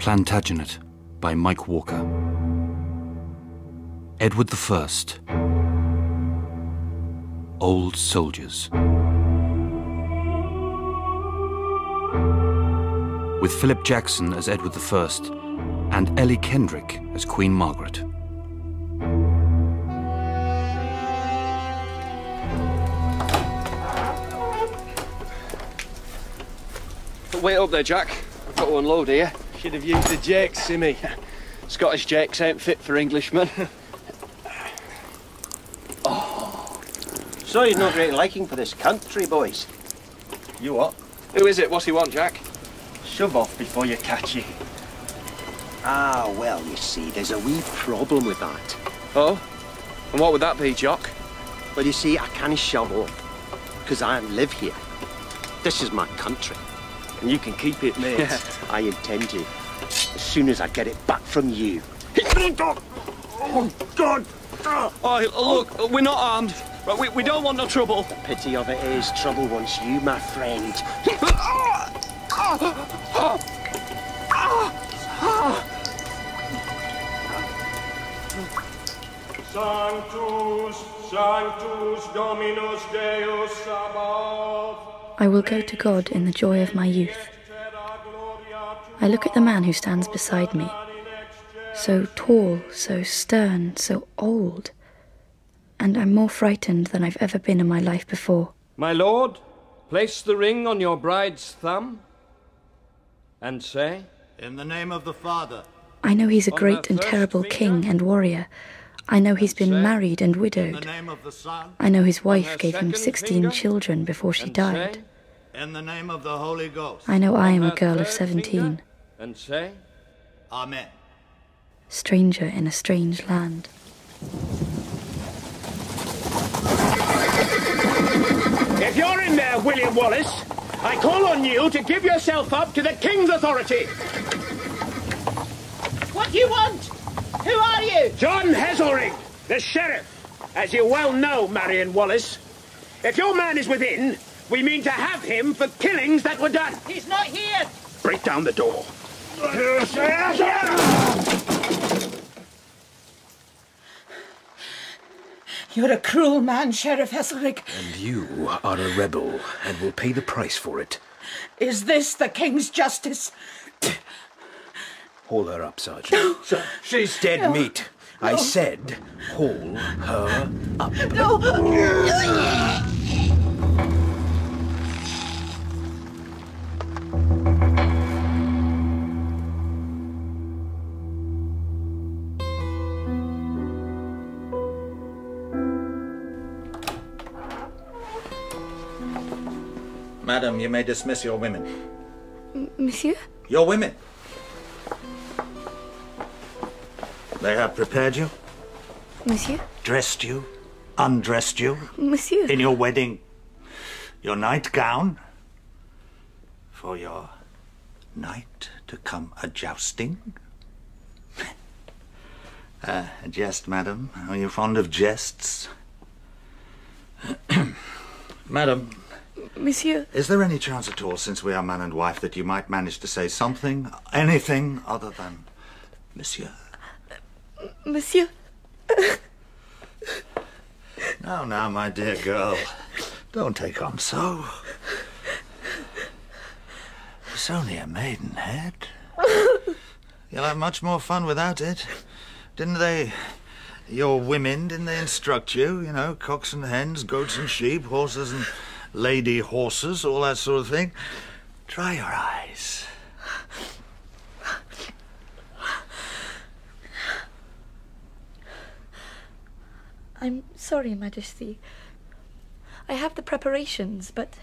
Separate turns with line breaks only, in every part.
Plantagenet by Mike Walker. Edward I. Old Soldiers. With Philip Jackson as Edward I and Ellie Kendrick as Queen Margaret.
Wait up there, Jack. I've got to unload here. Should have used the jakes, Simmy. Scottish jakes ain't fit for Englishmen.
Oh. So you've no great liking for this country, boys? You what?
Who is it? What's he want, Jack?
Shove off before you catch you. Ah, well, you see, there's a wee problem with that.
Oh? And what would that be, Jock?
Well, you see, I can't shove off, because I live here. This is my country. And you can keep it, mate.
Yeah.
I intend to. As soon as I get it back from you. Oh, God!
Oh, look, we're not armed. But we don't want no trouble.
The pity of it is trouble wants you, my friend.
Sanctus, Sanctus Dominus Deus Sabaoth.
I will go to God in the joy of my youth. I look at the man who stands beside me, so tall, so stern, so old, and I'm more frightened than I've ever been in my life before.
My lord, place the ring on your bride's thumb and say,
in the name of the Father.
I know he's a great and terrible king and warrior. I know he's been married and widowed. I know his wife gave him 16 children before she died.
In the name of the Holy Ghost.
I know I am a girl of 17.
And say,
Amen.
Stranger in a strange land.
If you're in there, William Wallace, I call on you to give yourself up to the King's authority.
What do you want? Who are you?
John Heselring, the sheriff. As you well know, Marion Wallace, if your man is within, we mean to have him for killings that were done.
He's not here.
Break down the door.
You're a cruel man, Sheriff Heselring.
And you are a rebel, and will pay the price for it.
Is this the King's justice?
Haul her up, Sergeant.
Sir,
she's dead meat. No. I said, haul her up.
No.
Madam, you may dismiss your women.
Monsieur?
Your women. They have prepared you?
Monsieur?
Dressed you? Undressed you?
Monsieur?
In your wedding? Your nightgown? For your knight to come a-jousting? A jest, madam. Are you fond of jests? Madam.
Monsieur?
Is there any chance at all, since we are man and wife, that you might manage to say something, anything other than Monsieur?
Monsieur?
Now, my dear girl, don't take on so. It's only a maidenhead. You'll have much more fun without it. Didn't they, your women, didn't they instruct you? You know, cocks and hens, goats and sheep, horses and lady horses, all that sort of thing. Dry your eyes.
I'm sorry, Majesty. I have the preparations, but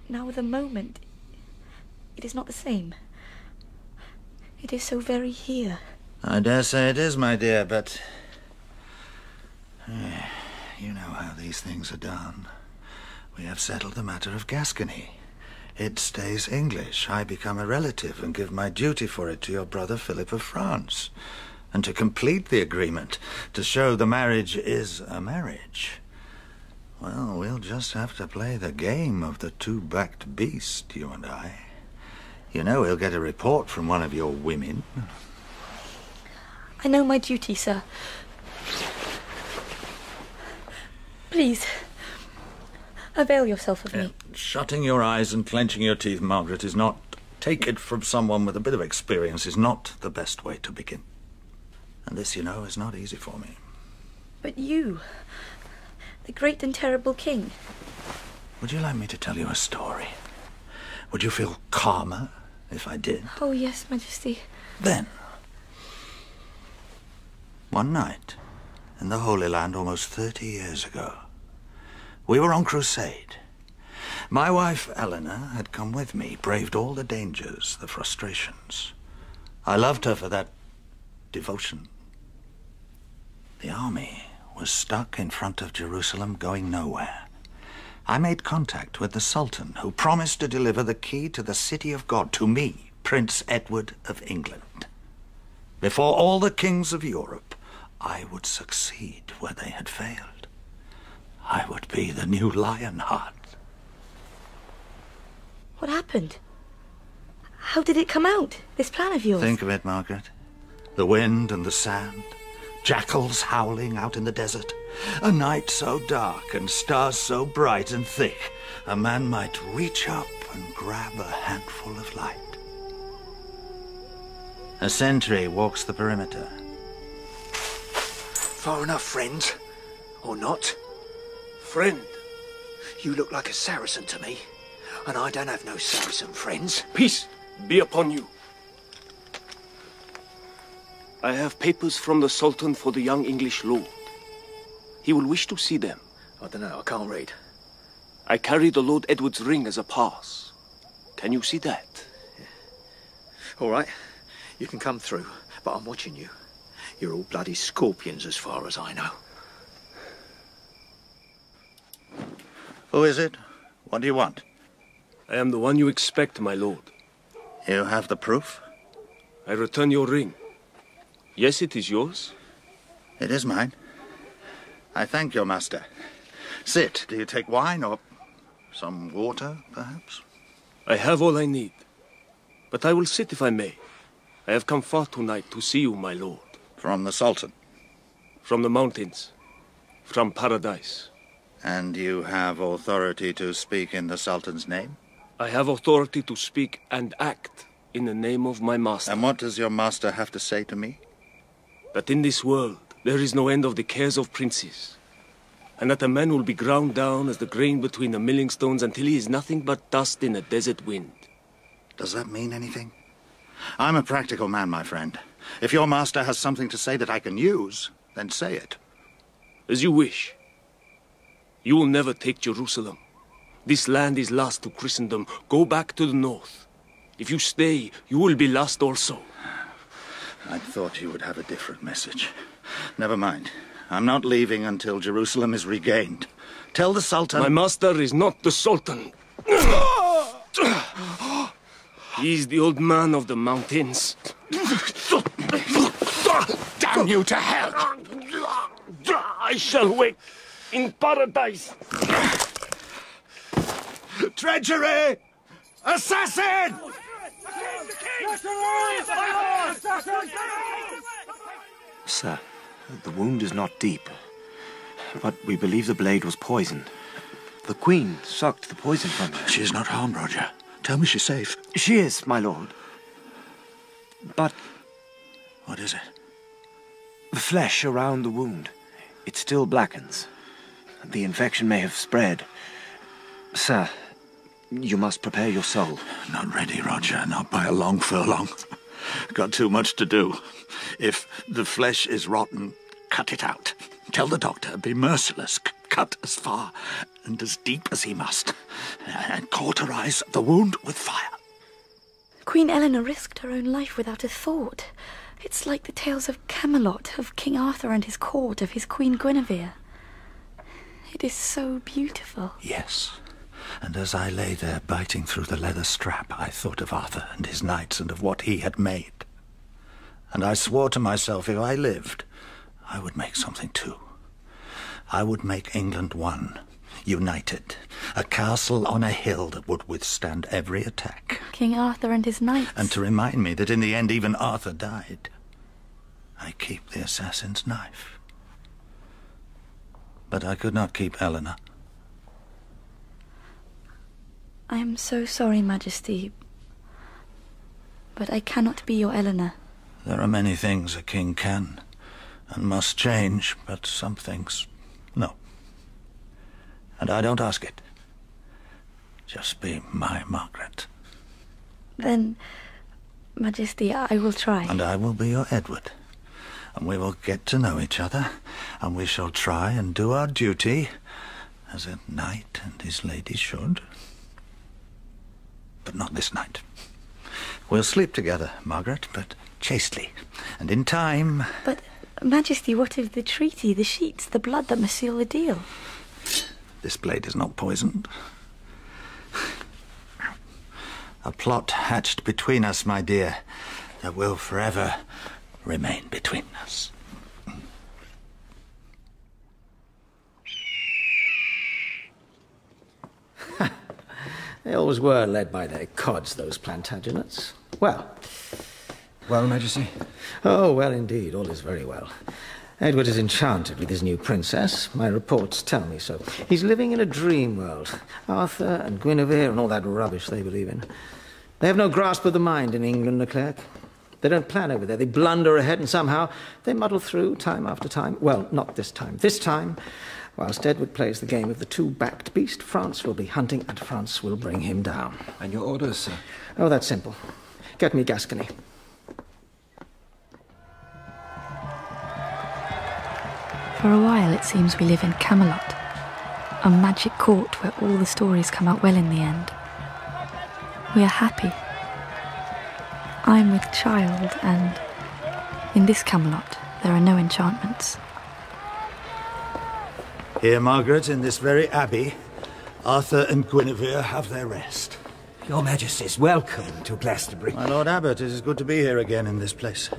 now the moment, it is not the same. It is so very here.
I dare say it is, my dear, but you know how these things are done. We have settled the matter of Gascony. It stays English. I become a relative and give my duty for it to your brother Philip of France. And to complete the agreement, to show the marriage is a marriage, well, we'll just have to play the game of the two-backed beast, you and I. You know he'll get a report from one of your women.
I know my duty, sir. Please, avail yourself of me.
Shutting your eyes and clenching your teeth, Margaret, is not... Take it from someone with a bit of experience, is not the best way to begin. And this, you know, is not easy for me.
But you, the great and terrible king.
Would you like me to tell you a story? Would you feel calmer if I did?
Oh, yes, Majesty.
Then, one night, in the Holy Land almost 30 years ago, we were on crusade. My wife, Eleanor, had come with me, braved all the dangers, the frustrations. I loved her for that devotion. The army was stuck in front of Jerusalem, going nowhere. I made contact with the Sultan, who promised to deliver the key to the city of God to me, Prince Edward of England. Before all the kings of Europe, I would succeed where they had failed. I would be the new Lionheart.
What happened? How did it come out, this plan of yours?
Think of it, Margaret. The wind and the sand, jackals howling out in the desert, a night so dark and stars so bright and thick, a man might reach up and grab a handful of light. A sentry walks the perimeter.
Far enough, friends. Or not?
Friend.
You look like a Saracen to me. And I don't have no Saracen friends.
Peace be upon you. I have papers from the Sultan for the young English lord. He will wish to see them.
I don't know, I can't read.
I carry the Lord Edward's ring as a pass. Can you see that?
Yeah. All right, you can come through, but I'm watching you. You're all bloody scorpions as far as I know.
Who is it? What do you want?
I am the one you expect, my lord.
You have the proof?
I return your ring. Yes, it is yours.
It is mine. I thank your master. Sit. Do you take wine or some water, perhaps?
I have all I need. But I will sit if I may. I have come far tonight to see you, my lord.
From the Sultan?
From the mountains. From paradise.
And you have authority to speak in the Sultan's name?
I have authority to speak and act in the name of my master.
And what does your master have to say to me?
That in this world there is no end of the cares of princes, and that a man will be ground down as the grain between the milling stones until he is nothing but dust in a desert wind.
Does that mean anything? I'm a practical man, my friend. If your master has something to say that I can use, then say it.
As you wish. You will never take Jerusalem. This land is lost to Christendom. Go back to the north. If you stay, you will be lost also.
I thought you would have a different message. Never mind. I'm not leaving until Jerusalem is regained. Tell the Sultan...
My master is not the Sultan. He is the old man of the mountains.
Damn you to hell!
I shall wait in paradise.
Treachery! Assassin!
Sir, the wound is not deep, but we believe the blade was poisoned. The Queen sucked the poison from her.
She is not harmed, Roger. Tell me she's safe.
She is, my lord. But...
What is it?
The flesh around the wound. It still blackens. The infection may have spread. Sir, you must prepare your soul.
Not ready, Roger. Not by a long furlong. Got too much to do. If the flesh is rotten, cut it out. Tell the doctor, be merciless. Cut as far and as deep as he must. And cauterize the wound with fire.
Queen Eleanor risked her own life without a thought. It's like the tales of Camelot, of King Arthur and his court, of his Queen Guinevere. It is so beautiful.
Yes. And as I lay there biting through the leather strap, I thought of Arthur and his knights and of what he had made. And I swore to myself if I lived, I would make something too. I would make England one, united. A castle on a hill that would withstand every attack.
King Arthur and his knights.
And to remind me that in the end even Arthur died. I keep the assassin's knife. But I could not keep Eleanor.
I am so sorry, Majesty, but I cannot be your Eleanor.
There are many things a king can and must change, but some things, no. And I don't ask it. Just be my Margaret.
Then, Majesty, I will try.
And I will be your Edward. And we will get to know each other, and we shall try and do our duty, as a knight and his lady should. But not this night. We'll sleep together, Margaret, but chastely, and in time...
But, Majesty, what of the treaty, the sheets, the blood that must seal the deal?
This blade is not poisoned. A plot hatched between us, my dear, that will forever remain between us.
They always were led by their cods, those Plantagenets. Well,
Majesty?
Oh, well, indeed. All is very well. Edward is enchanted with his new princess. My reports tell me so. He's living in a dream world. Arthur and Guinevere and all that rubbish they believe in. They have no grasp of the mind in England, Leclerc. They don't plan over there. They blunder ahead and somehow they muddle through time after time. Well, not this time. This time, whilst Edward plays the game of the two-backed beast, France will be hunting and France will bring him down.
And your orders, sir?
Oh, that's simple. Get me Gascony.
For a while it seems we live in Camelot, a magic court where all the stories come out well in the end. We are happy. I am with child, and in this Camelot there are no enchantments.
Here, Margaret, in this very abbey, Arthur and Guinevere have their rest.
Your Majesty's welcome to Glastonbury.
My Lord Abbot, it is good to be here again in this place.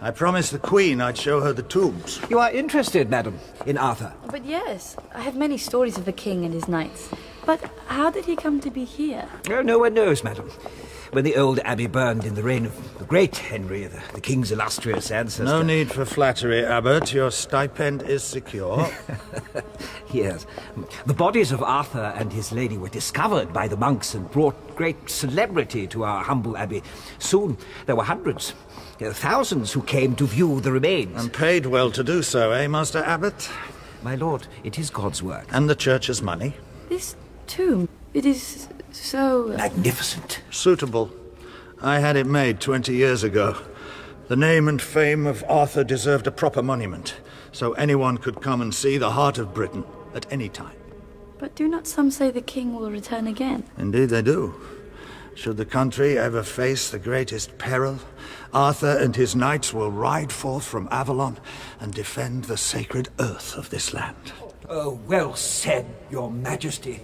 I promised the Queen I'd show her the tombs.
You are interested, madam, in Arthur?
But yes, I have many stories of the king and his knights. But how did he come to be here?
Oh, no one knows, madam. When the old abbey burned in the reign of the great Henry, the king's illustrious ancestor...
No need for flattery, Abbot. Your stipend is secure.
Yes. The bodies of Arthur and his lady were discovered by the monks and brought great celebrity to our humble abbey. Soon there were hundreds, thousands who came to view the remains.
And paid well to do so, eh, Master Abbot?
My lord, it is God's work.
And the church's money?
This tomb, it is so...
magnificent.
Suitable. I had it made 20 years ago. The name and fame of Arthur deserved a proper monument, so anyone could come and see the heart of Britain at any time.
But do not some say the king will return again?
Indeed they do. Should the country ever face the greatest peril, Arthur and his knights will ride forth from Avalon and defend the sacred earth of this land.
Oh, well said, Your Majesty.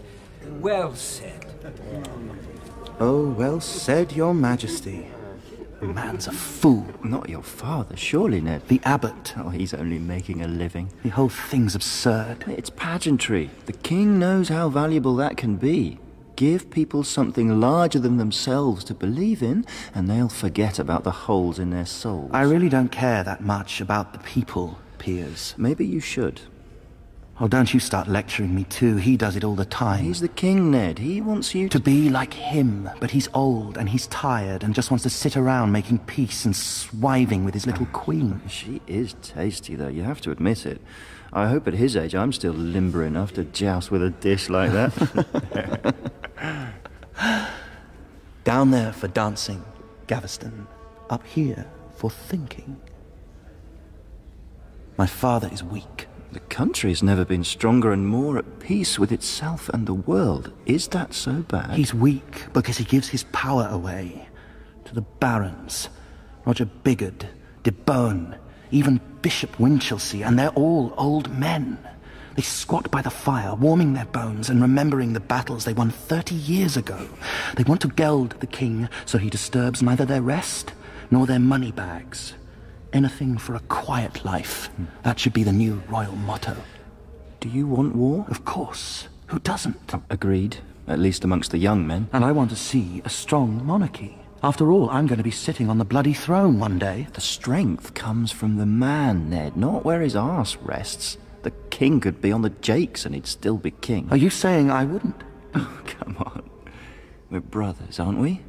Well said.
Oh, well said, Your Majesty. The man's a fool. Not your father, surely, Ned. The abbot. Oh, he's only making a living. The whole thing's absurd. It's pageantry. The king knows how valuable that can be. Give people something larger than themselves to believe in, and they'll forget about the holes in their souls. I really don't care that much about the people, Piers. Maybe you should. Oh, don't you start lecturing me too. He does it all the time. He's the king, Ned. He wants you to be like him, but he's old and he's tired and just wants to sit around making peace and swiving with his little queen. She is tasty, though. You have to admit it. I hope at his age I'm still limber enough to joust with a dish like that. Down there for dancing, Gaveston. Up here for thinking. My father is weak. The country's never been stronger and more at peace with itself and the world. Is that so bad? He's weak because he gives his power away to the barons. Roger Bigod, De Bohun, even Bishop Winchelsea, and they're all old men. They squat by the fire, warming their bones and remembering the battles they won 30 years ago. They want to geld the king so he disturbs neither their rest nor their money bags. Anything for a quiet life. That should be the new royal motto. Do you want war? Of course. Who doesn't? Agreed. At least amongst the young men. And I want to see a strong monarchy. After all, I'm going to be sitting on the bloody throne one day. The strength comes from the man, Ned, not where his arse rests. The king could be on the jakes and he'd still be king.
Are you saying I wouldn't?
Oh, come on. We're brothers, aren't we?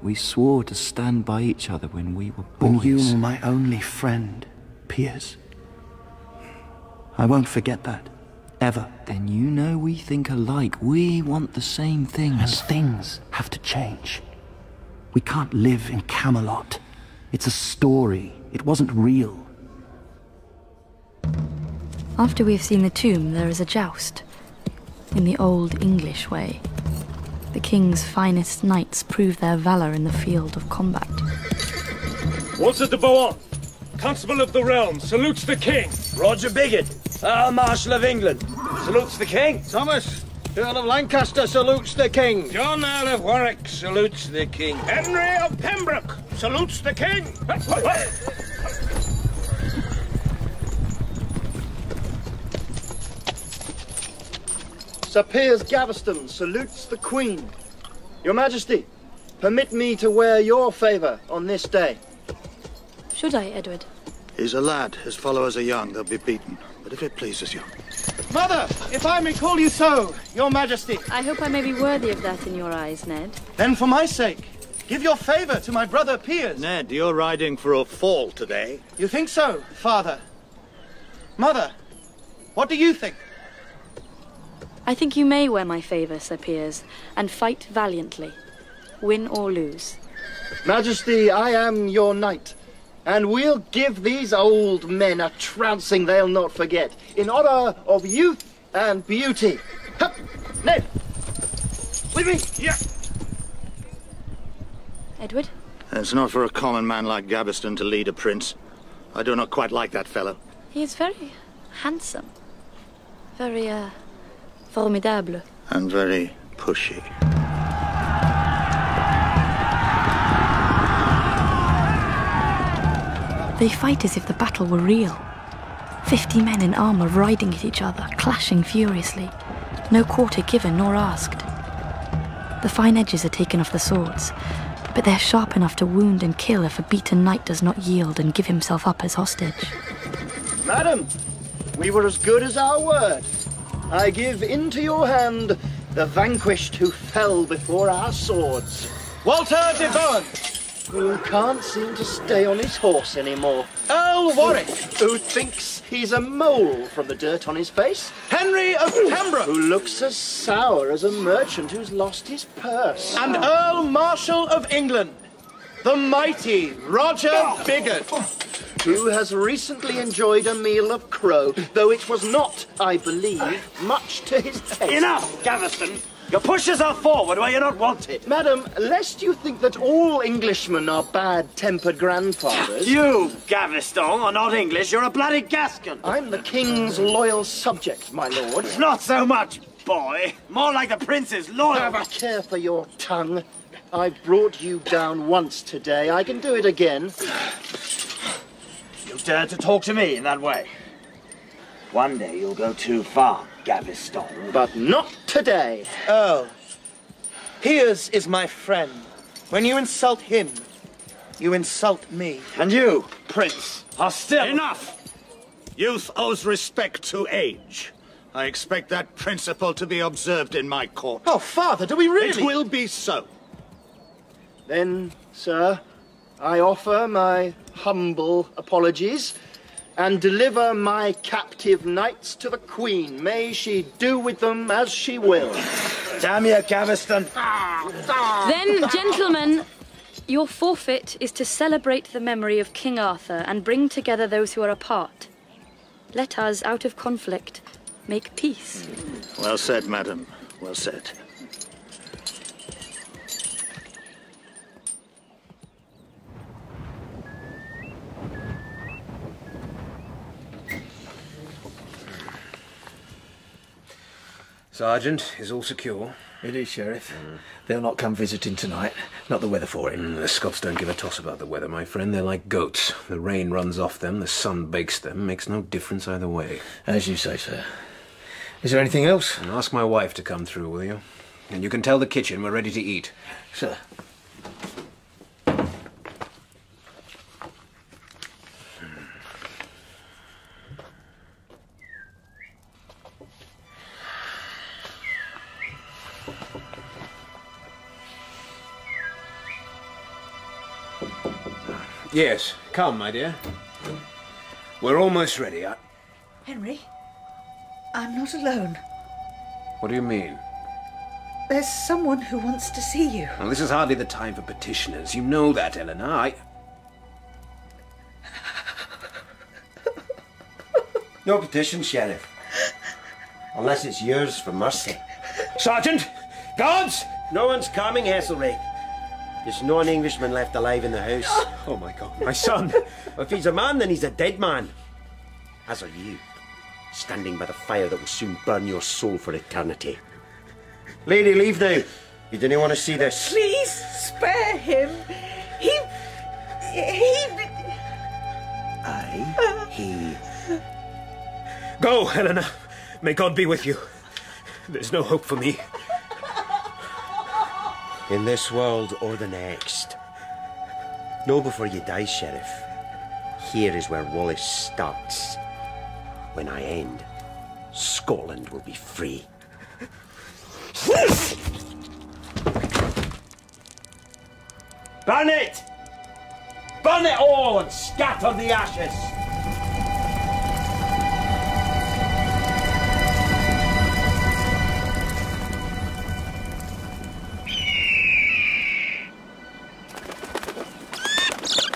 We swore to stand by each other when we were boys.
When you were my only friend, Piers. I won't forget that. Ever.
Then you know we think alike. We want the same things.
And things have to change. We can't live in Camelot. It's a story. It wasn't real.
After we have seen the tomb, there is a joust. In the old English way. The king's finest knights prove their valor in the field of combat.
Walter de Bohun, Constable of the Realm, salutes the king.
Roger Bigot, Earl Marshal of England, salutes the king.
Thomas, Earl of Lancaster, salutes the king.
John, Earl of Warwick, salutes the king.
Henry of Pembroke salutes the king.
Sir Piers Gaveston salutes the Queen. Your Majesty, permit me to wear your favour on this day.
Should I, Edward?
He's a lad. His followers are young. They'll be beaten. But if it pleases you.
Mother, if I may call you so, Your Majesty.
I hope I may be worthy of that in your eyes, Ned.
Then for my sake, give your favour to my brother Piers.
Ned, you're riding for a fall today.
You think so, Father? Mother, what do you think?
I think you may wear my favour, Sir Piers, and fight valiantly, win or lose.
Majesty, I am your knight, and we'll give these old men a trouncing they'll not forget, in honour of youth and beauty. Hup! Ned! With me!
Yeah.
Edward?
It's not for a common man like Gaveston to lead a prince. I do not quite like that fellow.
He is very handsome. Very, formidable.
And very pushy.
They fight as if the battle were real. 50 men in armour riding at each other, clashing furiously. No quarter given nor asked. The fine edges are taken off the swords, but they're sharp enough to wound and kill if a beaten knight does not yield and give himself up as hostage.
Madam, we were as good as our word. I give into your hand the vanquished who fell before our swords. Walter de Bohun, who can't seem to stay on his horse anymore. Earl Warwick, who thinks he's a mole from the dirt on his face. Henry of Pembroke, who looks as sour as a merchant who's lost his purse. And Earl Marshal of England, the mighty Roger Bigot, who has recently enjoyed a meal of crow, though it was not, I believe, much to his taste.
Enough, Gaveston! You push yourself forward where you're not wanted.
Madam, lest you think that all Englishmen are bad-tempered grandfathers...
You, Gaveston, are not English, you're a bloody Gascon.
I'm the king's loyal subject, my lord.
Not so much, boy. More like the prince's loyal...
Have a care for your tongue. I brought you down once today. I can do it again.
You dare to talk to me in that way? One day you'll go too far, Gaveston.
But not today. Earl, Piers is my friend. When you insult him, you insult me.
And you, Prince, are still...
Enough! Youth owes respect to age. I expect that principle to be observed in my court.
Oh, Father, do we really?
It will be so.
Then, sir, I offer my humble apologies and deliver my captive knights to the Queen. May she do with them as she will.
Damn you, Gaveston.
Then, gentlemen, your forfeit is to celebrate the memory of King Arthur and bring together those who are apart. Let us, out of conflict, make peace.
Well said, madam. Well said.
Sergeant, is all secure?
It is, Sheriff. They'll not come visiting tonight. Not the weather for it.
The Scots don't give a toss about the weather, my friend. They're like goats. The rain runs off them, the sun bakes them. Makes no difference either way.
As you say, sir. Is there anything else?
And ask my wife to come through, will you? And you can tell the kitchen we're ready to eat.
Sir.
Yes, come, my dear. We're almost ready.
Henry, I'm not alone.
What do you mean?
There's someone who wants to see you.
Well, this is hardly the time for petitioners. You know that, Eleanor.
No petition, Sheriff. Unless it's yours for mercy.
Sergeant! Guards!
No one's coming, Heselrigg. There's no an Englishman left alive in the house.
Oh, my God, my son!
If he's a man, then he's a dead man. As are you, standing by the fire that will soon burn your soul for eternity. Lady, leave now. You didn't want to see this.
Please spare him. He...
Go, Helena. May God be with you. There's no hope for me.
In this world or the next. Know before you die, Sheriff. Here is where Wallace starts. When I end, Scotland will be free. Burn it! Burn it all and scatter the ashes!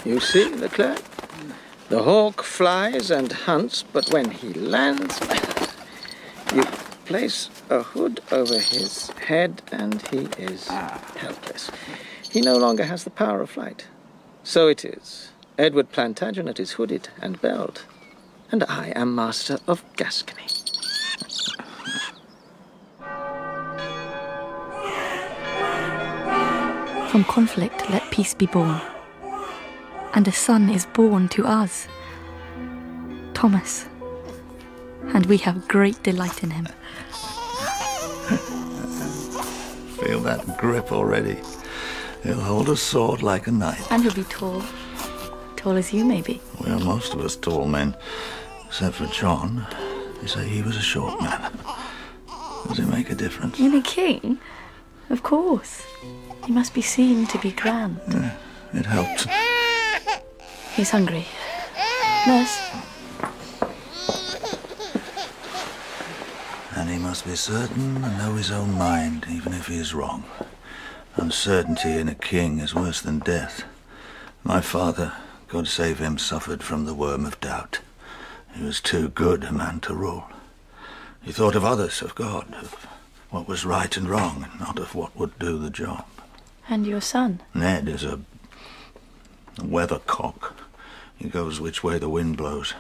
You see, Leclerc? The hawk flies and hunts, but when he lands, you place a hood over his head and he is helpless. He no longer has the power of flight. So it is. Edward Plantagenet is hooded and belled, and I am master of Gascony.
From conflict let peace be born. And a son is born to us, Thomas, and we have great delight in him.
Feel that grip already. He'll hold a sword like a knight.
And he'll be tall. Tall as you, maybe.
Well, most of us tall men, except for John. They say he was a short man. Does it make a difference?
In a king? Of course. He must be seen to be grand.
It helps.
He's hungry. Nurse.
And he must be certain and know his own mind, even if he is wrong. Uncertainty in a king is worse than death. My father, God save him, suffered from the worm of doubt. He was too good a man to rule. He thought of others, of God, of what was right and wrong, and not of what would do the job.
And your son?
Ned is a weathercock. He goes which way the wind blows,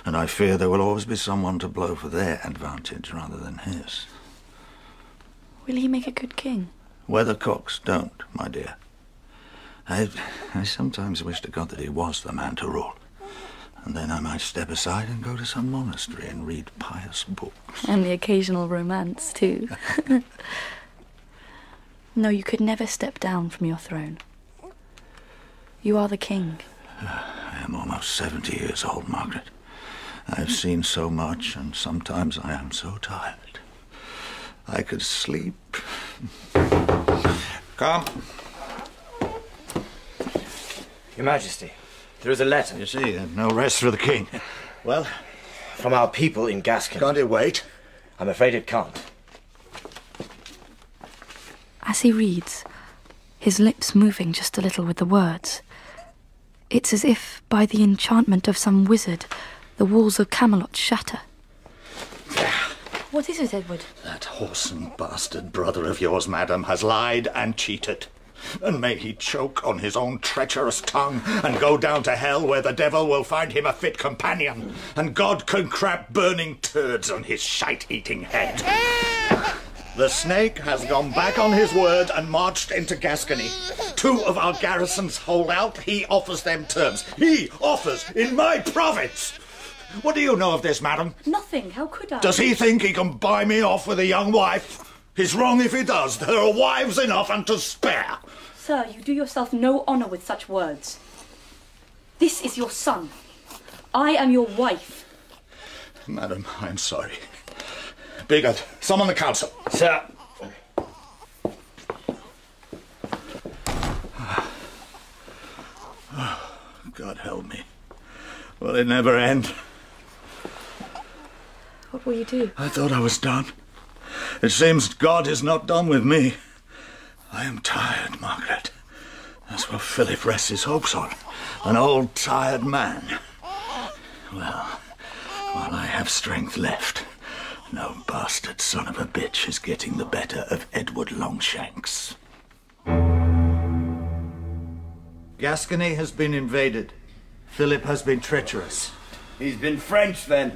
and I fear there will always be someone to blow for their advantage rather than his.
Will he make a good king?
Weathercocks don't, my dear. I sometimes wish to God that he was the man to rule, and then I might step aside and go to some monastery and read pious books.
And the occasional romance, too. No, you could never step down from your throne. You are the king.
I am almost 70 years old, Margaret. I have seen so much, and sometimes I am so tired. I could sleep. Come.
Your Majesty, there is a letter.
You see, no rest for the king.
Well, from our people in Gascony.
Can't it wait?
I'm afraid it can't.
As he reads, his lips moving just a little with the words, it's as if, by the enchantment of some wizard, the walls of Camelot shatter. What is it, Edward?
That whoreson bastard brother of yours, madam, has lied and cheated. And may he choke on his own treacherous tongue and go down to hell where the devil will find him a fit companion, and God can crap burning turds on his shite-eating head. The snake has gone back on his word and marched into Gascony. 2 of our garrisons hold out. He offers them terms. He offers in my province. What do you know of this, madam?
Nothing. How could I?
Does he think he can buy me off with a young wife? He's wrong if he does. There are wives enough and to spare.
Sir, you do yourself no honour with such words. This is your son. I am your wife.
Madam, I'm sorry. Bigod, summon the council.
Sir.
God help me. Will it never end?
What will you do?
I thought I was done. It seems God is not done with me. I am tired, Margaret. That's what Philip rests his hopes on. An old, tired man. Well, while I have strength left, no bastard son of a bitch is getting the better of Edward Longshanks. Gascony has been invaded. Philip has been treacherous.
He's been French, then.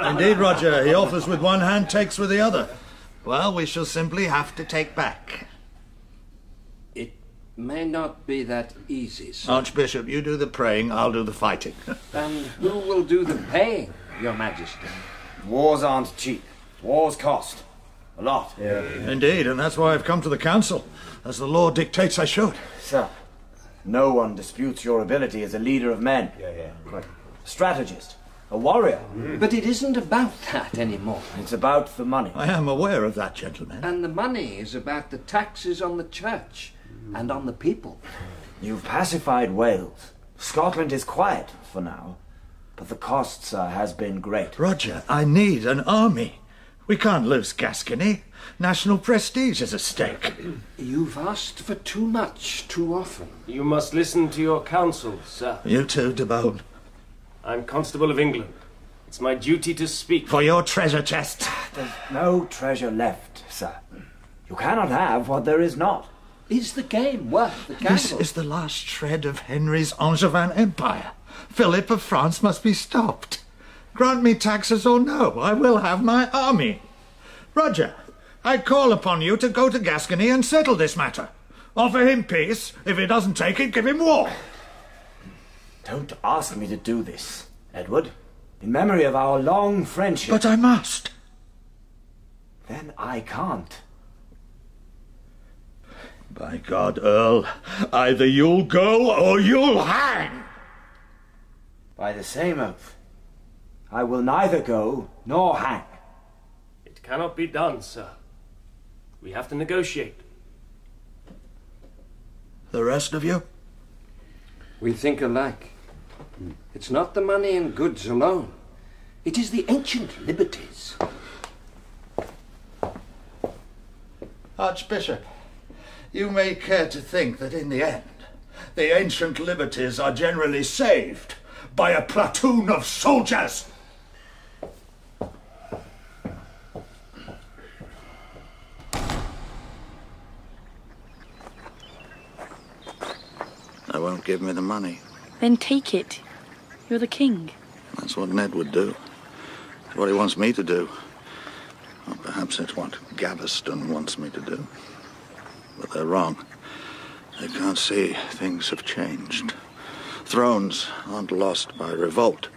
Indeed, Roger. He offers with one hand, takes with the other. Well, we shall simply have to take back.
It may not be that easy, sir.
Archbishop, you do the praying, I'll do the fighting.
And who will do the paying, Your Majesty?
Wars aren't cheap. Wars cost. A lot.
Yeah. Indeed, and that's why I've come to the council. As the law dictates I should.
Sir, no one disputes your ability as a leader of men. Quite. A strategist. A warrior.
But it isn't about that anymore.
It's about the money.
I am aware of that, gentlemen.
And the money is about the taxes on the church and on the people.
You've pacified Wales. Scotland is quiet for now. But the cost, sir, has been great.
Roger, I need an army. We can't lose Gascony. National prestige is at stake.
You've asked for too much too often.
You must listen to your counsel, sir.
You too, de Beaune.
I'm Constable of England. It's my duty to speak.
For your treasure chest.
There's no treasure left, sir. You cannot have what there is not.
Is the game worth the gamble?
This is the last shred of Henry's Angevin empire. Philip of France must be stopped. Grant me taxes or no, I will have my army. Roger, I call upon you to go to Gascony and settle this matter. Offer him peace. If he doesn't take it, give him war.
Don't ask me to do this, Edward. In memory of our long friendship.
But I must.
Then I can't.
By God, Earl, either you'll go or you'll hang.
By the same oath, I will neither go nor hang.
It cannot be done, sir. We have to negotiate.
The rest of you?
We think alike. It's not the money and goods alone. It is the ancient liberties.
Archbishop, you may care to think that in the end, the ancient liberties are generally saved by a platoon of soldiers. They won't give me the money.
Then take it. You're the king.
That's what Ned would do. It's what he wants me to do. Or perhaps it's what Gaveston wants me to do. But they're wrong. They can't see things have changed. Thrones aren't lost by revolt,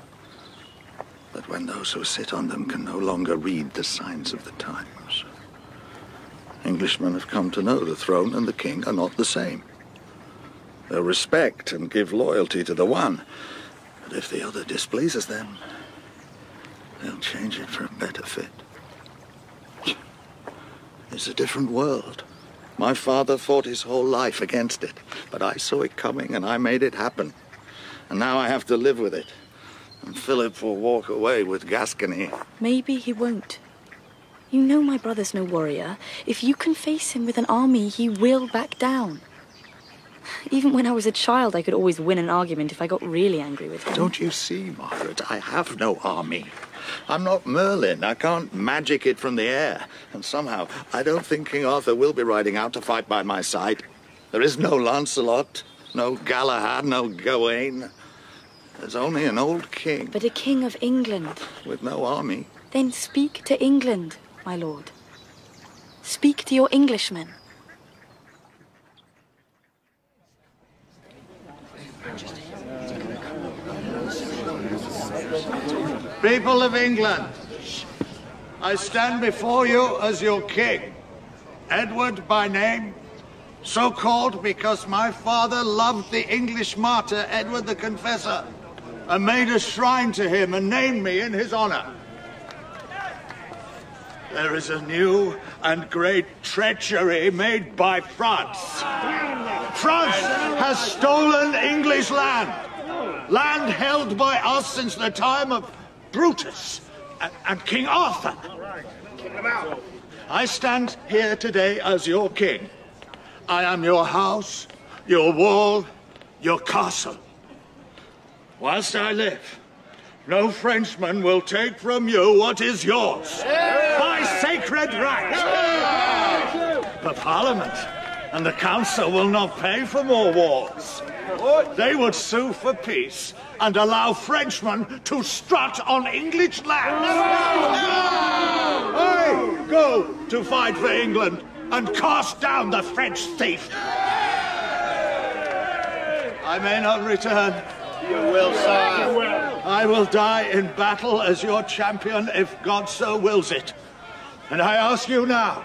but when those who sit on them can no longer read the signs of the times. Englishmen have come to know the throne and the king are not the same. They'll respect and give loyalty to the one, but if the other displeases them, they'll change it for a better fit. It's a different world. My father fought his whole life against it, but I saw it coming and I made it happen. And now I have to live with it. And Philip will walk away with Gascony.
Maybe he won't. You know my brother's no warrior. If you can face him with an army, he will back down. Even when I was a child, I could always win an argument if I got really angry with him.
Don't you see, Margaret? I have no army. I'm not Merlin. I can't magic it from the air. And somehow, I don't think King Arthur will be riding out to fight by my side. There is no Lancelot, no Galahad, no Gawain. There's only an old king.
But a king of England.
With no army.
Then speak to England, my lord. Speak to your Englishmen.
People of England, I stand before you as your king, Edward by name, so called because my father loved the English martyr Edward the Confessor and made a shrine to him and named me in his honor. There is a new and great treachery made by France. France has stolen English land. Land held by us since the time of Brutus and King Arthur. I stand here today as your king. I am your house, your wall, your castle. Whilst I live, no Frenchman will take from you what is yours by sacred right. The Parliament and the Council will not pay for more wars. They would sue for peace and allow Frenchmen to strut on English land. I go to fight for England and cast down the French thief. I may not return.
You will, sire.
I will die in battle as your champion if God so wills it. And I ask you now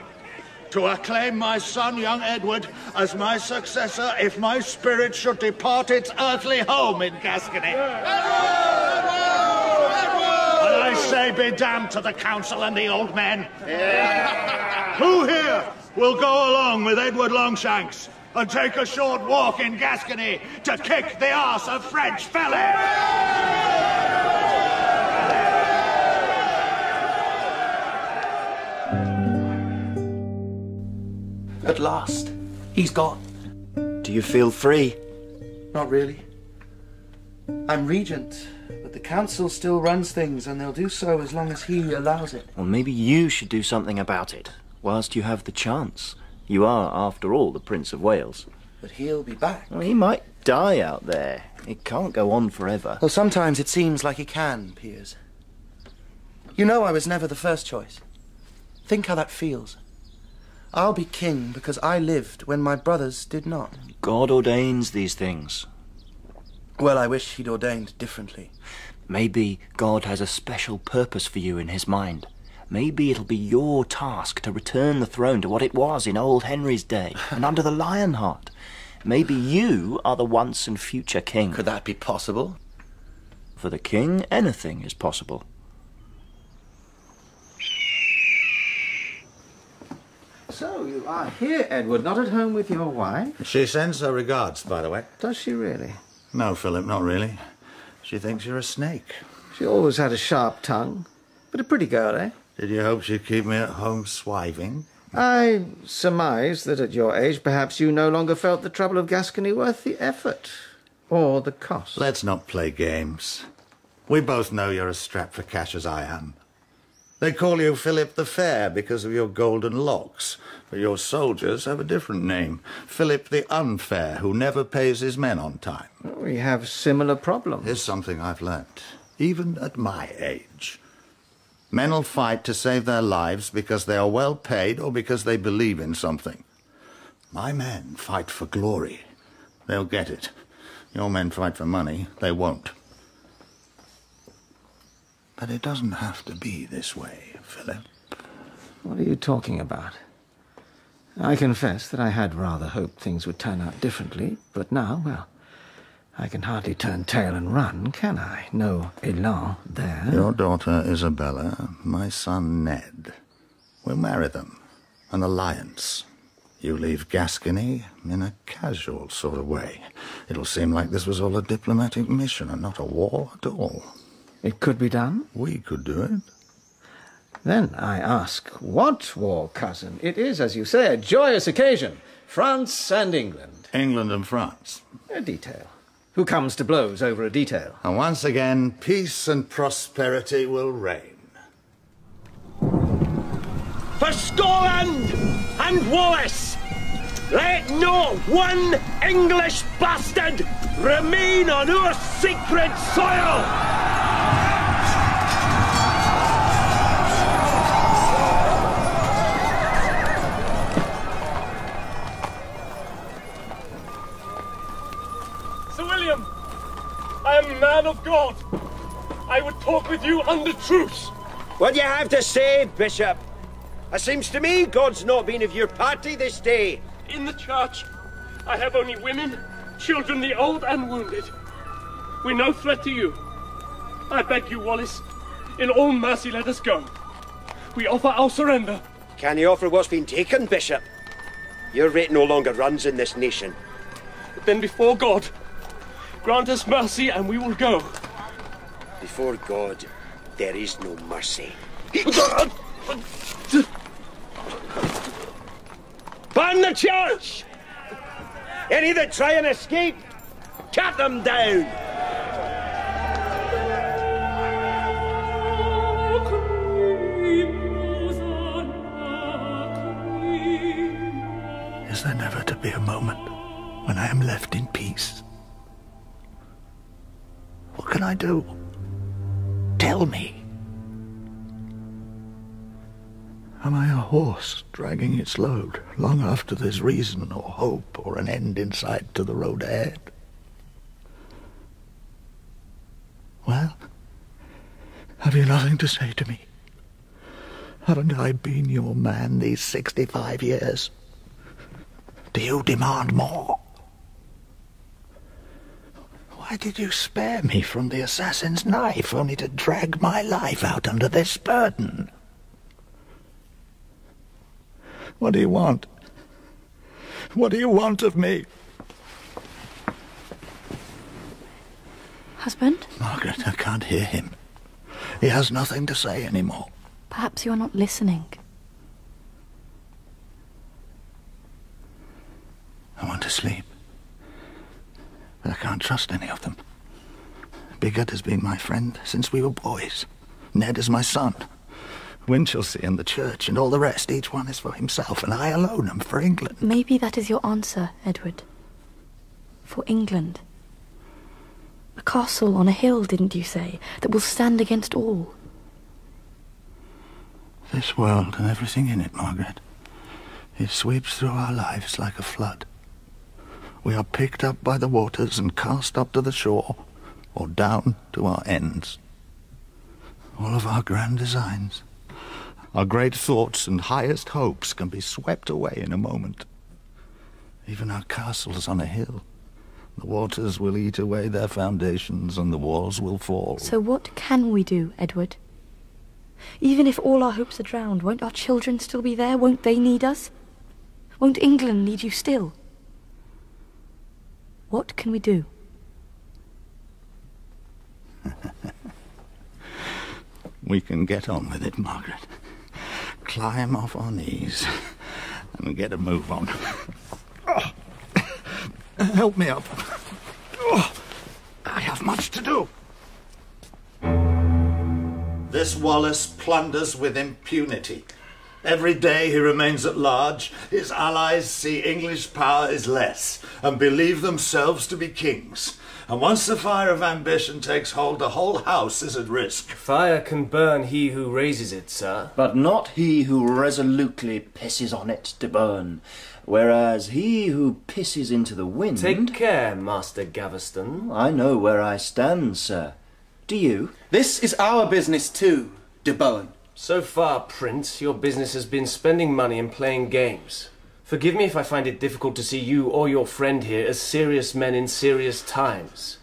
to acclaim my son, young Edward, as my successor if my spirit should depart its earthly home in Gascony. And I say be damned to the council and the old men. Who here will go along with Edward Longshanks and take a short walk in Gascony to kick the arse of French felons?
At last, he's gone.
Do you feel free?
Not really. I'm regent, but the council still runs things, and they'll do so as long as he allows it.
Well, maybe you should do something about it, whilst you have the chance. You are, after all, the Prince of Wales.
But he'll be back.
Well, he might die out there. It can't go on forever.
Well, sometimes it seems like he can, Piers. You know I was never the first choice. Think how that feels. I'll be king because I lived when my brothers did not.
God ordains these things.
Well, I wish he'd ordained differently.
Maybe God has a special purpose for you in his mind. Maybe it'll be your task to return the throne to what it was in old Henry's day and under the Lionheart. Maybe you are the once and future king.
Could that be possible?
For the king, anything is possible.
So you are here, Edward, not at home with your wife?
She sends her regards, by the way.
Does she really?
No, Philip, not really. She thinks you're a snake.
She always had a sharp tongue. But a pretty girl, eh?
Did you hope she'd keep me at home swiving?
I surmise that at your age perhaps you no longer felt the trouble of Gascony worth the effort. Or the cost.
Let's not play games. We both know you're as strapped for cash as I am. They call you Philip the Fair because of your golden locks, but your soldiers have a different name. Philip the Unfair, who never pays his men on time.
We have similar problems.
Here's something I've learnt, even at my age. Men will fight to save their lives because they are well paid or because they believe in something. My men fight for glory. They'll get it. Your men fight for money. They won't. But it doesn't have to be this way, Philip.
What are you talking about? I confess that I had rather hoped things would turn out differently, but now, well, I can hardly turn tail and run, can I? No élan there.
Your daughter Isabella, my son Ned. We'll marry them. An alliance. You leave Gascony in a casual sort of way. It'll seem like this was all a diplomatic mission and not a war at all.
It could be done?
We could do it.
Then I ask, what war, cousin? It is, as you say, a joyous occasion. France and England.
England and France.
A detail. Who comes to blows over a detail?
And once again, peace and prosperity will reign.
For Scotland and Wallace, let no one English bastard remain on our sacred soil!
Sir William, I am a man of God. I would talk with you under truce.
What do you have to say, Bishop? It seems to me God's not been of your party this day.
In the church, I have only women, children, the old and wounded. We're no threat to you. I beg you, Wallace, in all mercy let us go. We offer our surrender.
Can you offer what's been taken, Bishop? Your rate no longer runs in this nation.
But then before God, grant us mercy and we will go.
Before God, there is no mercy. Burn the church! Any that try and escape, cut them down!
Is there never to be a moment when I am left in peace? What can I do? Tell me. Am I a horse dragging its load long after there's reason or hope or an end in sight to the road ahead? Well, have you nothing to say to me? Haven't I been your man these 65 years? Do you demand more? Why did you spare me from the assassin's knife, only to drag my life out under this burden? What do you want? What do you want of me?
Husband?
Margaret, I can't hear him. He has nothing to say anymore.
Perhaps you're not listening.
I want to sleep. But I can't trust any of them. Bigot has been my friend since we were boys. Ned is my son. Winchelsea and the church and all the rest, each one is for himself, and I alone am for England.
Maybe that is your answer, Edward. For England. A castle on a hill, didn't you say, that will stand against all?
This world and everything in it, Margaret, it sweeps through our lives like a flood. We are picked up by the waters and cast up to the shore, or down to our ends. All of our grand designs, our great thoughts and highest hopes can be swept away in a moment. Even our castles on a hill. The waters will eat away their foundations and the walls will fall.
So what can we do, Edward? Even if all our hopes are drowned, won't our children still be there? Won't they need us? Won't England need you still? What can we do?
We can get on with it, Margaret. Climb off our knees and get a move on. Oh. Help me up. Oh. I have much to do. This Wallace plunders with impunity. Every day he remains at large, his allies see English power is less and believe themselves to be kings. And once the fire of ambition takes hold, the whole house is at risk.
Fire can burn he who raises it, sir.
But not he who resolutely pisses on it to burn. Whereas he who pisses into the wind...
Take care, Master Gaveston.
I know where I stand, sir. Do you?
This is our business too, de Bowen.
So far, Prince, your business has been spending money and playing games. Forgive me if I find it difficult to see you or your friend here as serious men in serious times.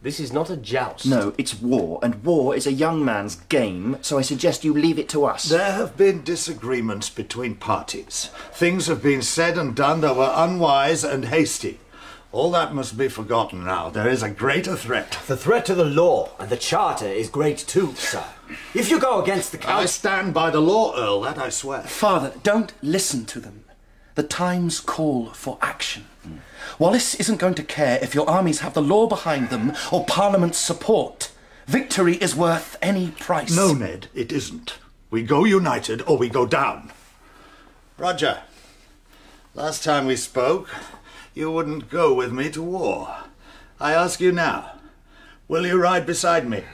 This is not a joust.
No, it's war, and war is a young man's game, so I suggest you leave it to us.
There have been disagreements between parties. Things have been said and done that were unwise and hasty. All that must be forgotten now. There is a greater threat.
The threat to the law and the charter is great too, sir. If you go against the council...
I stand by the law, Earl, that I swear.
Father, don't listen to them. The times call for action. Wallace isn't going to care if your armies have the law behind them or Parliament's support. Victory is worth any price.
No, Ned, it isn't. We go united or we go down. Roger, last time we spoke, you wouldn't go with me to war. I ask you now, will you ride beside me?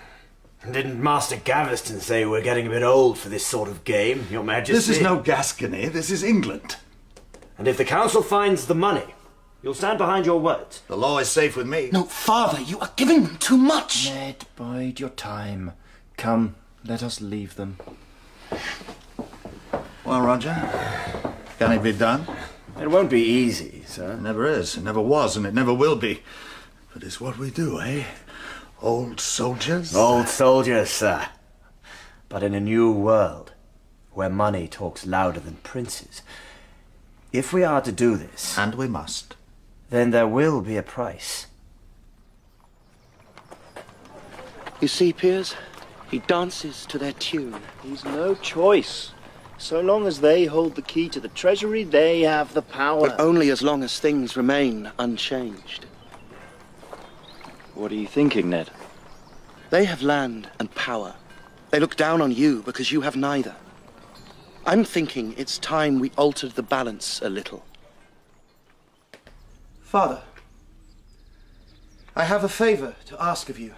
Didn't Master Gaveston say we're getting a bit old for this sort of game, Your Majesty?
This is no Gascony, this is England.
And if the council finds the money,
You'll stand behind your words.
The law is safe with me.
No, Father, you are giving too much.
Ned, bide your time. Come, let us leave them.
Well, Roger, can it be done?
It won't be easy, sir.
It never is. It never was, and it never will be. But it's what we do, eh? Old soldiers?
Old soldiers, sir. But in a new world, where money talks louder than princes, if we are to do this...
And we must.
Then there will be a price.
You see, Piers? He dances to their tune. He's no choice. So long as they hold the key to the treasury, they have the power.
But only as long as things remain unchanged.
What are you thinking, Ned?
They have land and power. They look down on you because you have neither. I'm thinking it's time we altered the balance a little. Father, I have a favor to ask of you.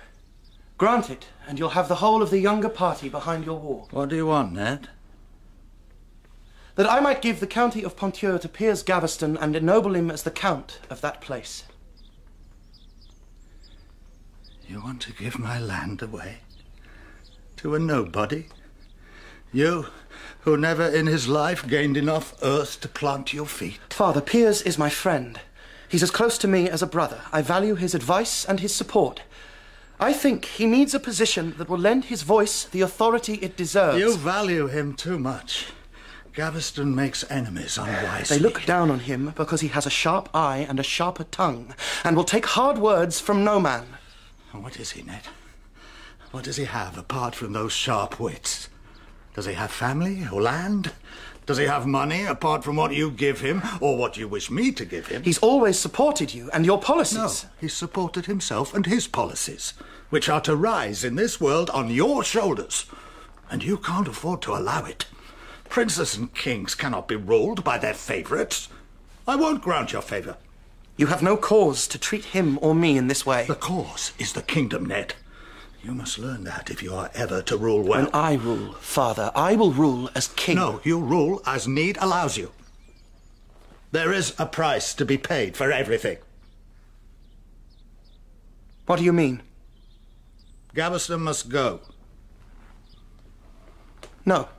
Grant it, and you'll have the whole of the younger party behind your wall.
What do you want, Ned?
That I might give the county of Ponthieu to Piers Gaveston and ennoble him as the count of that place.
You want to give my land away? To a nobody? You, who never in his life gained enough earth to plant your feet?
Father, Piers is my friend. He's as close to me as a brother. I value his advice and his support. I think he needs a position that will lend his voice the authority it deserves.
You value him too much. Gaveston makes enemies unwisely.
They look down on him because he has a sharp eye and a sharper tongue, and will take hard words from no man.
What is he, Ned? What does he have apart from those sharp wits? Does he have family or land? Does he have money apart from what you give him or what you wish me to give him?
He's always supported you and your policies.
No, he's supported himself and his policies, which are to rise in this world on your shoulders. And you can't afford to allow it. Princes and kings cannot be ruled by their favourites. I won't grant your favour.
You have no cause to treat him or me in this way.
The cause is the kingdom, Ned. You must learn that if you are ever to rule well.
When I rule, Father, I will rule as king.
No, you rule as need allows you. There is a price to be paid for everything.
What do you mean?
Gaveston must go.
No.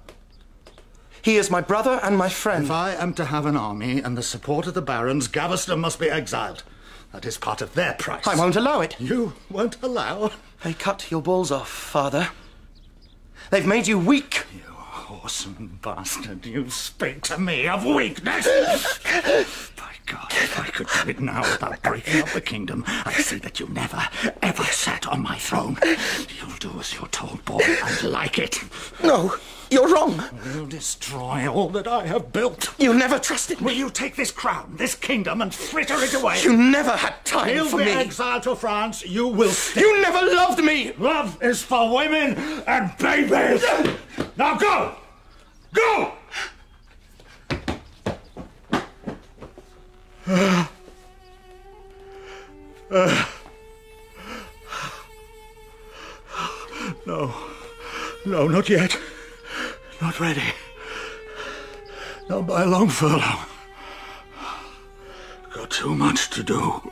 He is my brother and my friend.
If I am to have an army and the support of the barons, Gaveston must be exiled. That is part of their price.
I won't allow it.
You won't allow?
They cut your balls off, Father. They've made you weak.
You whoreson bastard, you speak to me of weakness! By God, if I could do it now without breaking up the kingdom, I'd see that you never, ever sat on my throne. You'll do as you're told, boy, and like it.
No, you're wrong.
You'll destroy all that I have built.
You never trusted me.
Will you take this crown, this kingdom, and fritter it away?
You never had time for me.
You'll be exiled to France. You will stay.
You never loved me.
Love is for women and babies. Now go! Go! No, not yet. Not ready. Not by a long furlong. Got too much to do.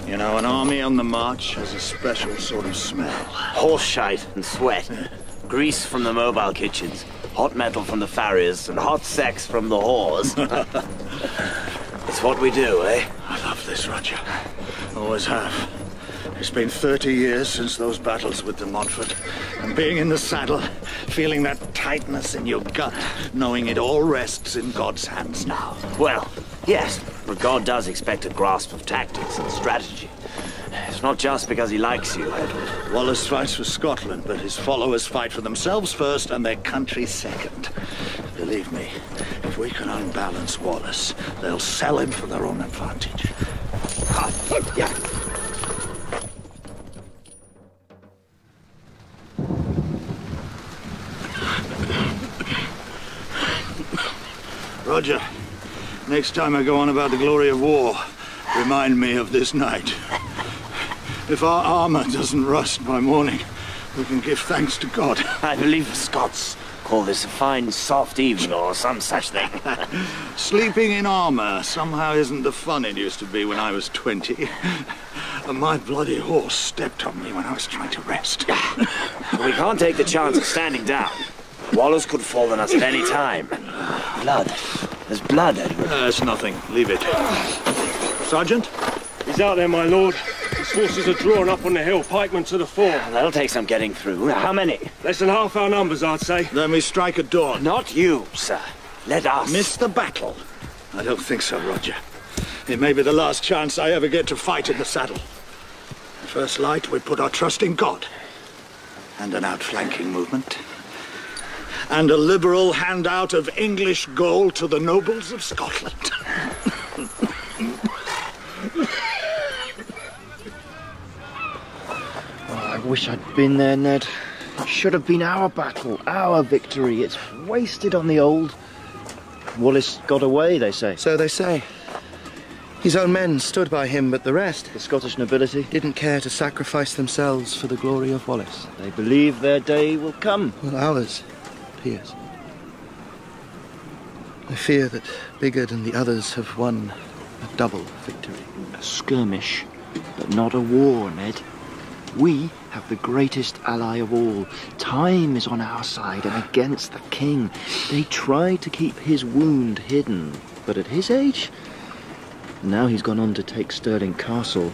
You know, an army on the march has a special sort of smell.
Horse shite and sweat. Grease from the mobile kitchens. Hot metal from the farriers. And hot sex from the whores. It's what we do, eh?
I love this, Roger. Always have. It's been 30 years since those battles with de Montfort. And being in the saddle, feeling that tightness in your gut, knowing it all rests in God's hands now.
Well, yes, but God does expect a grasp of tactics and strategy. It's not just because he likes you, Edward.
Wallace fights for Scotland, but his followers fight for themselves first and their country second. Believe me, if we can unbalance Wallace, they'll sell him for their own advantage. Roger, next time I go on about the glory of war, remind me of this night. If our armor doesn't rust by morning, we can give thanks to God.
I believe the Scots Call this a fine, soft evening or some such thing.
Sleeping in armour somehow isn't the fun it used to be when I was 20. And my bloody horse stepped on me when I was trying to rest.
We can't take the chance of standing down. Wallace could fall on us at any time. Blood. There's blood, Edward.
It's nothing. Leave it. Sergeant?
He's out there, my lord. His forces are drawn up on the hill, pikemen to the fore.
That'll take some getting through. How many?
Less than half our numbers, I'd say.
Then we strike at dawn.
Not you, sir. Let us.
Miss the battle? I don't think so, Roger. It may be the last chance I ever get to fight in the saddle. First light, we put our trust in God. And an outflanking movement. And a liberal handout of English gold to the nobles of Scotland.
I wish I'd been there, Ned. It should have been our battle, our victory. It's wasted on the old. Wallace got away, they say.
So they say. His own men stood by him, but the rest,
the Scottish nobility,
didn't care to sacrifice themselves for the glory of Wallace.
They believe their day will come.
Well, ours, Piers. I fear that bigger than the others have won a double victory.
A skirmish, but not a war, Ned. We have the greatest ally of all. Time is on our side and against the king. They tried to keep his wound hidden, but at his age, now he's gone on to take Stirling Castle.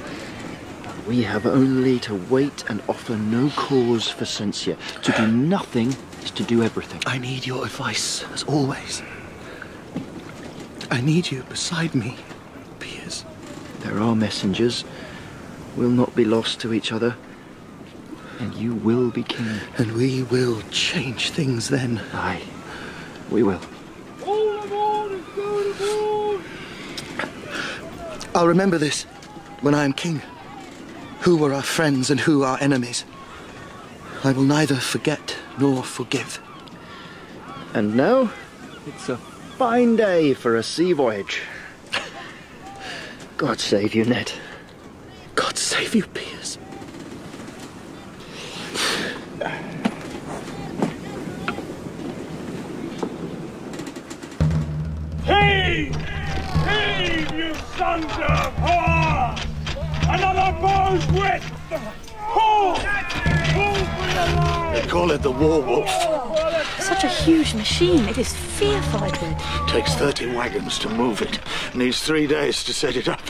We have only to wait and offer no cause for censure. To do nothing is to do everything.
I need your advice, as always. I need you beside me, Piers.
There are messengers. We'll not be lost to each other. And you will be king.
And we will change things then.
Aye, we will.
All aboard and go aboard!
I'll remember this when I am king. Who were our friends and who our enemies. I will neither forget nor forgive.
And now, it's a fine day for a sea voyage. God save you, Ned.
God save you, Piers.
Heave! Heave, you sons of whore! Another bow's width! Pull! Pull for your life!
They call it the war wolf.
Such a huge machine. It is fearful, Edward.
Takes 30 wagons to move it. Needs 3 days to set it up.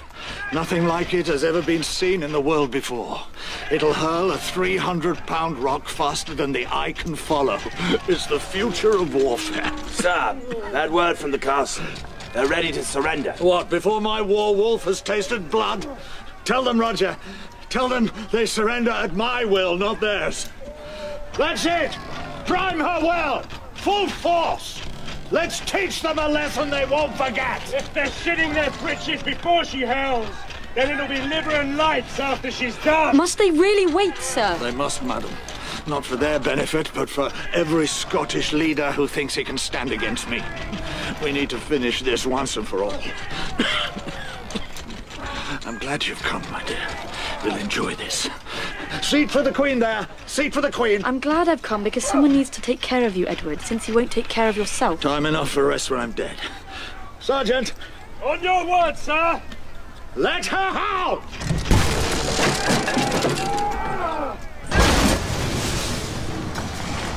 Nothing like it has ever been seen in the world before. It'll hurl a 300-pound rock faster than the eye can follow. It's the future of warfare.
Sir, that word from the castle. They're ready to surrender.
What, before my war wolf has tasted blood? Tell them, Roger. Tell them they surrender at my will, not theirs. That's it! Prime her well! Full force! Let's teach them a lesson they won't forget!
If they're shitting their britches before she howls, then it'll be liver and lights after she's done!
Must they really wait, sir?
They must, madam. Not for their benefit, but for every Scottish leader who thinks he can stand against me. We need to finish this once and for all. I'm glad you've come, my dear. We'll enjoy this. Seat for the Queen there! Seat for the Queen!
I'm glad I've come because someone needs to take care of you, Edward, since you won't take care of yourself.
Time enough for rest when I'm dead. Sergeant!
On your word, sir!
Let her howl!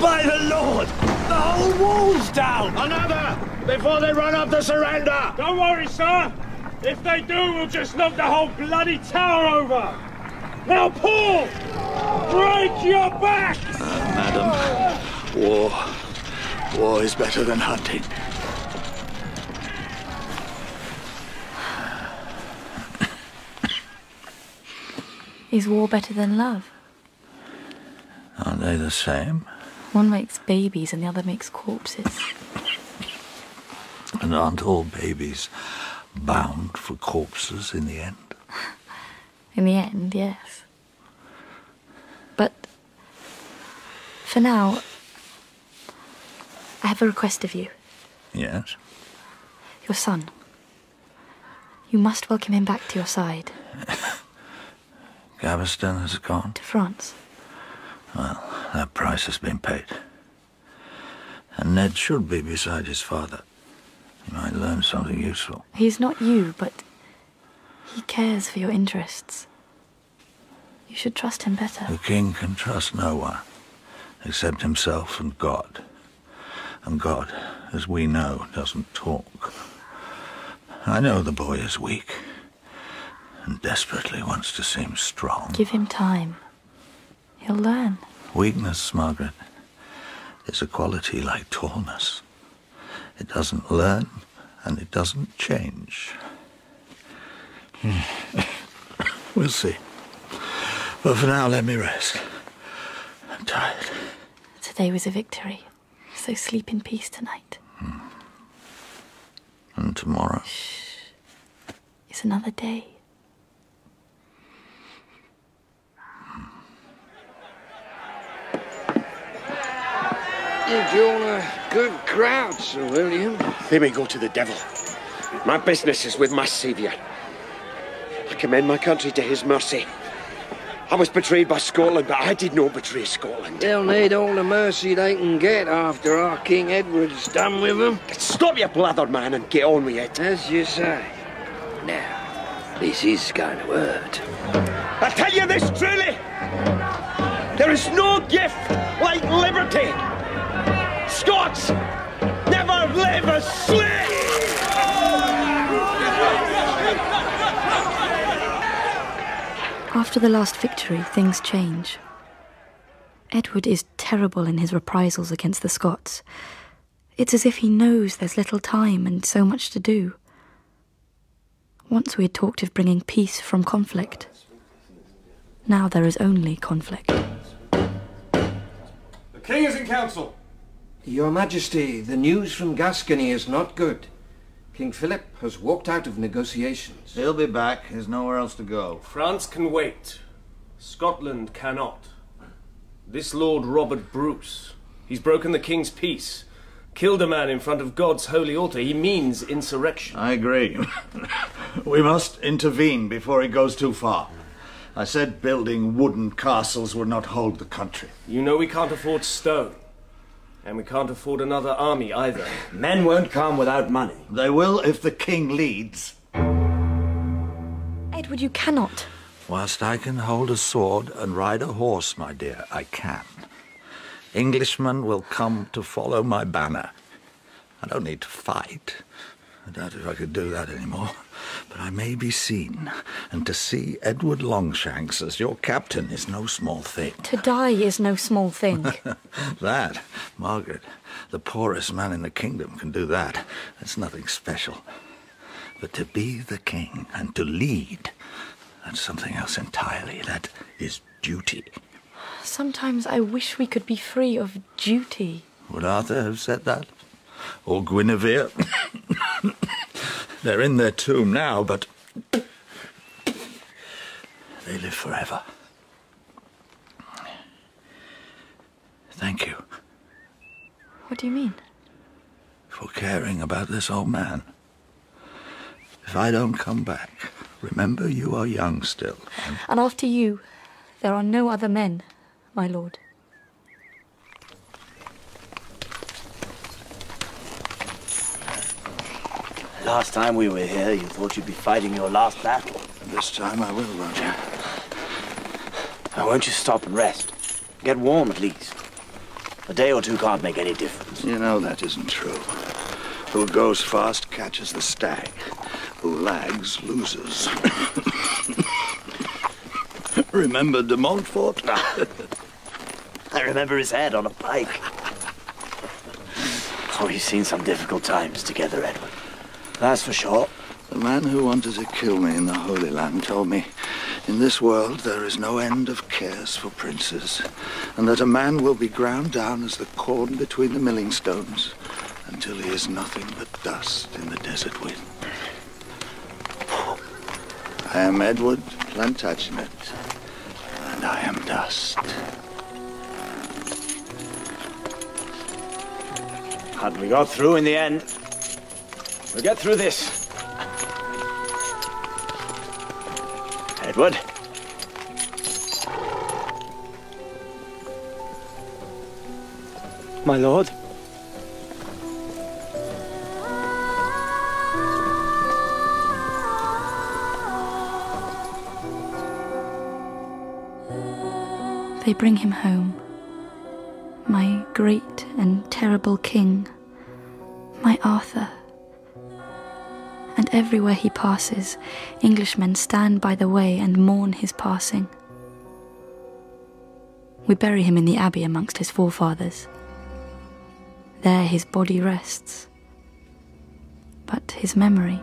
By the Lord! The whole wall's down!
Another! Before they run up the surrender!
Don't worry, sir! If they do, we'll just knock the whole bloody tower over! Now pull! Break your backs!
Madam, war is better than hunting.
Is war better than love?
Aren't they the same?
One makes babies and the other makes corpses.
And aren't all babies bound for corpses in the end?
In the end, yes. But for now, I have a request of you.
Yes?
Your son. You must welcome him back to your side.
Gaveston has gone?
To France.
Well, that price has been paid. And Ned should be beside his father. He might learn something useful.
He's not you, but he cares for your interests. You should trust him better.
The king can trust no one, except himself and God. And God, as we know, doesn't talk. I know the boy is weak, and desperately wants to seem strong.
Give him time. He'll learn.
Weakness, Margaret, is a quality like tallness. It doesn't learn, and it doesn't change. We'll see. But for now, let me rest. I'm tired.
Today was a victory, so sleep in peace tonight.
And tomorrow?
It's another day.
You've drawn a good crowd, Sir William.
They may go to the devil. My business is with my saviour. I commend my country to his mercy. I was betrayed by Scotland, but I did not betray Scotland.
They'll need all the mercy they can get after our King Edward's done with them.
Stop your blather, man, and get on with it.
As you say. Now, this is going to hurt.
I tell you this truly. There is no gift like liberty. Scots never live as slaves.
After the last victory, things change. Edward is terrible in his reprisals against the Scots. It's as if he knows there's little time and so much to do. Once we had talked of bringing peace from conflict. Now there is only conflict.
The king is in council.
Your Majesty, the news from Gascony is not good. King Philip has walked out of negotiations.
He'll be back. There's nowhere else to go.
France can wait. Scotland cannot. This Lord Robert Bruce, he's broken the king's peace. Killed a man in front of God's holy altar. He means insurrection.
I agree. We must intervene before he goes too far. I said building wooden castles would not hold the country.
You know we can't afford stone. And we can't afford another army either.
Men won't come without money.
They will if the king leads.
Edward, you cannot.
Whilst I can hold a sword and ride a horse, my dear, I can. Englishmen will come to follow my banner. I don't need to fight. I doubt if I could do that anymore. But I may be seen, and to see Edward Longshanks as your captain is no small thing.
To die is no small thing.
That, Margaret, the poorest man in the kingdom can do that. That's nothing special. But to be the king and to lead, that's something else entirely. That is duty.
Sometimes I wish we could be free of duty.
Would Arthur have said that? Or Guinevere? They're in their tomb now, but they live forever. Thank you.
What do you mean?
For caring about this old man. If I don't come back, remember you are young still.
And after you, there are no other men, my lord.
Last time we were here, you thought you'd be fighting your last battle.
This time I will, Roger.
Now, won't you stop and rest? Get warm, at least. A day or two can't make any difference.
You know that isn't true. Who goes fast catches the stag. Who lags loses. Remember de Montfort?
I remember his head on a pike. Oh, you've seen some difficult times together, Edward. That's for sure.
The man who wanted to kill me in the Holy Land told me in this world there is no end of cares for princes, and that a man will be ground down as the corn between the milling stones until he is nothing but dust in the desert wind. I am Edward Plantagenet, and I am dust.
And we got through in the end. We'll get through this. Edward?
My lord?
They bring him home. My great and terrible king, my Arthur. And everywhere he passes, Englishmen stand by the way and mourn his passing. We bury him in the abbey amongst his forefathers. There his body rests, but his memory.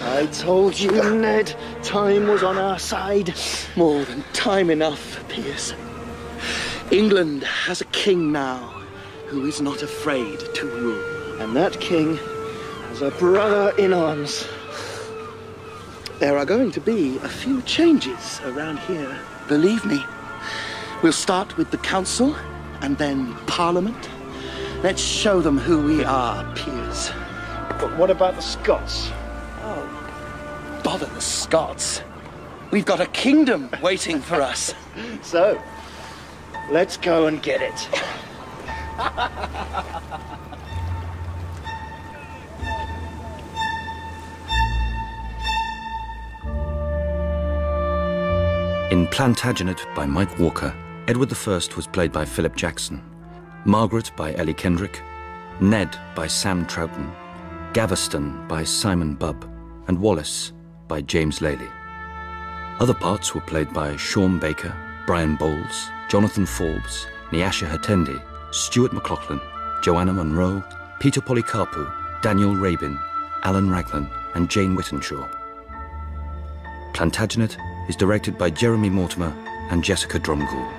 I told you, Ned, time was on our side. More than time enough, Piers. England has a king now who is not afraid to rule. And that king has a brother in arms. There are going to be a few changes around here. Believe me. We'll start with the council and then Parliament. Let's show them who we are, Piers. But what about the Scots? Oh, bother the Scots. We've got a kingdom waiting for us. So, let's go and get it.
In Plantagenet by Mike Walker, Edward I was played by Philip Jackson, Margaret by Ellie Kendrick, Ned by Sam Troughton, Gaveston by Simon Bubb, and Wallace by James Lely. Other parts were played by Sean Baker, Brian Bowles, Jonathan Forbes, Nyasha Hatendi, Stuart McLaughlin, Joanna Monroe, Peter Polycarpou, Daniel Rabin, Alan Raglan, and Jane Whittenshaw. Plantagenet is directed by Jeremy Mortimer and Jessica Dromgoole.